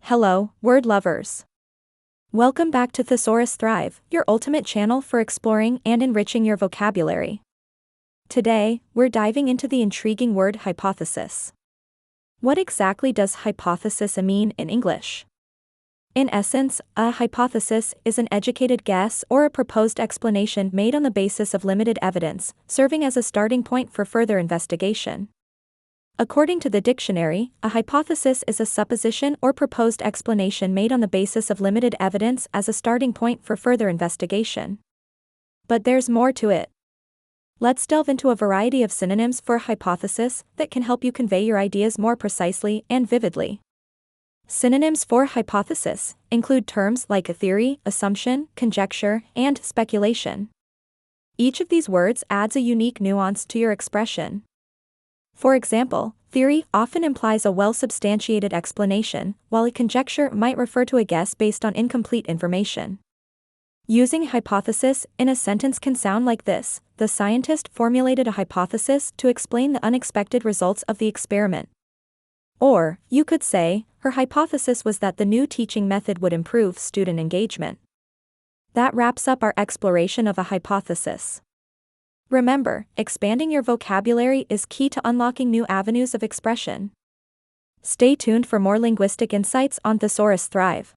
Hello, word lovers. Welcome back to Thesaurus Thrive, your ultimate channel for exploring and enriching your vocabulary. Today, we're diving into the intriguing word hypothesis. What exactly does hypothesis mean in English? In essence, a hypothesis is an educated guess or a proposed explanation made on the basis of limited evidence, serving as a starting point for further investigation. According to the dictionary, a hypothesis is a supposition or proposed explanation made on the basis of limited evidence as a starting point for further investigation. But there's more to it. Let's delve into a variety of synonyms for hypothesis that can help you convey your ideas more precisely and vividly. Synonyms for hypothesis include terms like a theory, assumption, conjecture, and speculation. Each of these words adds a unique nuance to your expression. For example, theory often implies a well-substantiated explanation, while a conjecture might refer to a guess based on incomplete information. Using hypothesis in a sentence can sound like this: the scientist formulated a hypothesis to explain the unexpected results of the experiment. Or, you could say, her hypothesis was that the new teaching method would improve student engagement. That wraps up our exploration of a hypothesis. Remember, expanding your vocabulary is key to unlocking new avenues of expression. Stay tuned for more linguistic insights on Thesaurus Thrive.